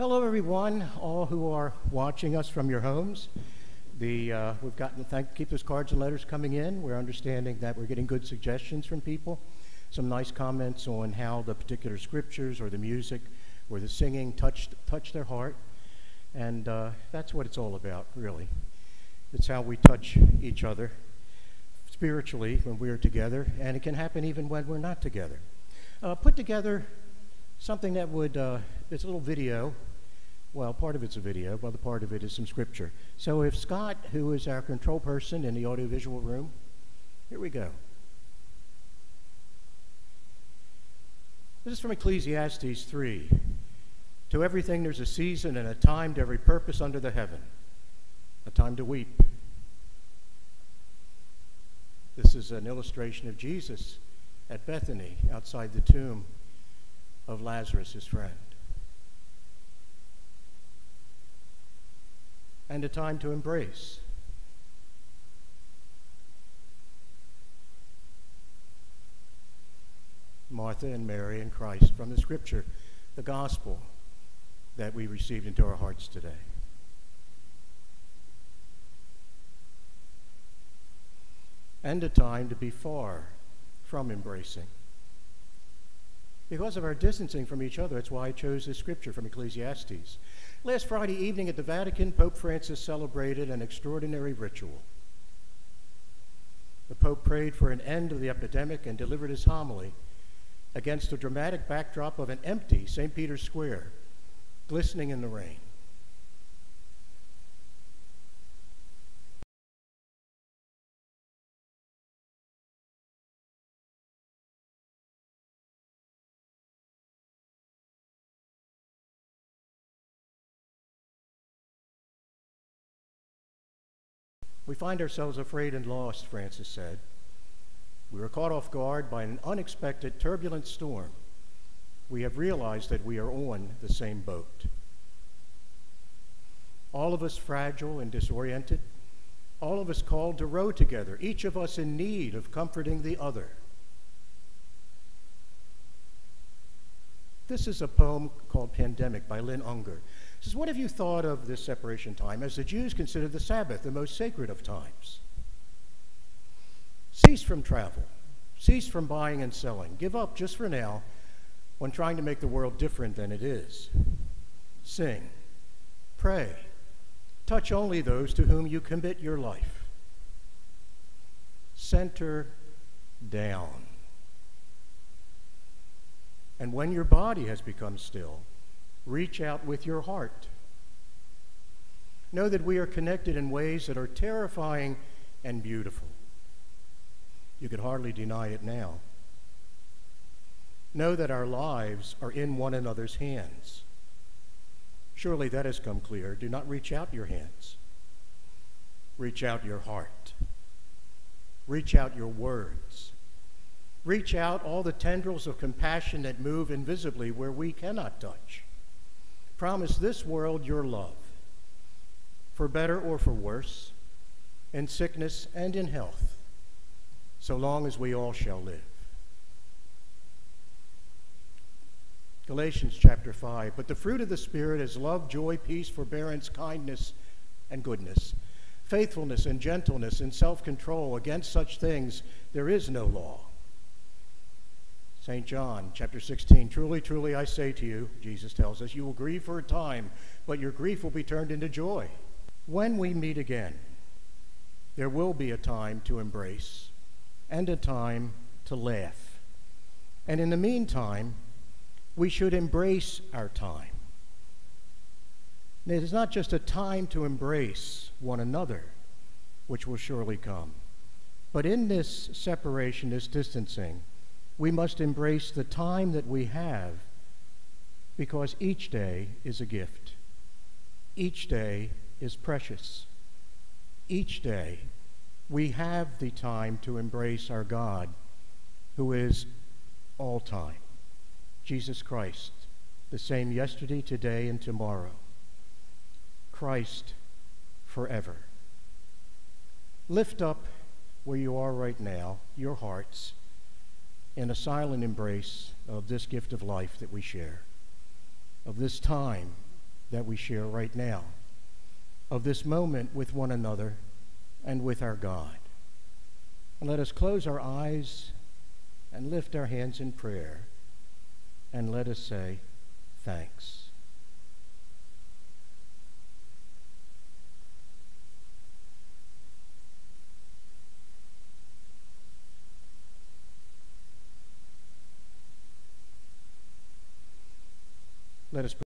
Hello, everyone, all who are watching us from your homes. We've gotten, keep those cards and letters coming in. We're understanding that we're getting good suggestions from people, some nice comments on how the particular scriptures or the music or the singing touched their heart. And that's what it's all about, really. It's how we touch each other spiritually when we're together, and it can happen even when we're not together. Put together something that would, it's a little video. Well, part of it's a video, but the part of it is some scripture. So if Scott, who is our control person in the audiovisual room, here we go. This is from Ecclesiastes 3. To everything there's a season and a time to every purpose under the heaven. A time to weep. This is an illustration of Jesus at Bethany, outside the tomb of Lazarus, his friend. And a time to embrace. Martha and Mary and Christ from the scripture, the gospel that we received into our hearts today. And a time to be far from embracing. Because of our distancing from each other, that's why I chose this scripture from Ecclesiastes. Last Friday evening at the Vatican, Pope Francis celebrated an extraordinary ritual. The Pope prayed for an end of the epidemic and delivered his homily against the dramatic backdrop of an empty St. Peter's Square, glistening in the rain. We find ourselves afraid and lost, Francis said. We were caught off guard by an unexpected turbulent storm. We have realized that we are on the same boat. All of us fragile and disoriented, all of us called to row together, each of us in need of comforting the other. This is a poem called Pandemic by Lynn Unger. It says, what have you thought of this separation time as the Jews consider the Sabbath the most sacred of times? Cease from travel. Cease from buying and selling. Give up just for now when trying to make the world different than it is. Sing. Pray. Touch only those to whom you commit your life. Center down. And when your body has become still, reach out with your heart. Know that we are connected in ways that are terrifying and beautiful. You could hardly deny it now. Know that our lives are in one another's hands. Surely that has come clear. Do not reach out your hands. Reach out your heart. Reach out your words. Reach out all the tendrils of compassion that move invisibly where we cannot touch. Promise this world your love, for better or for worse, in sickness and in health, so long as we all shall live. Galatians chapter 5, but the fruit of the Spirit is love, joy, peace, forbearance, kindness, and goodness, faithfulness and gentleness and self-control. Against such things there is no law. St. John chapter 16, truly, truly I say to you, Jesus tells us, you will grieve for a time, but your grief will be turned into joy. When we meet again, there will be a time to embrace and a time to laugh. And in the meantime, we should embrace our time. It is not just a time to embrace one another, which will surely come, but in this separation, this distancing, we must embrace the time that we have, because each day is a gift. Each day is precious. Each day we have the time to embrace our God, who is all time. Jesus Christ, the same yesterday, today, and tomorrow. Christ forever. Lift up where you are right now, your hearts, in a silent embrace of this gift of life that we share, of this time that we share right now, of this moment with one another and with our God. And let us close our eyes and lift our hands in prayer, and let us say thanks. Let us pray.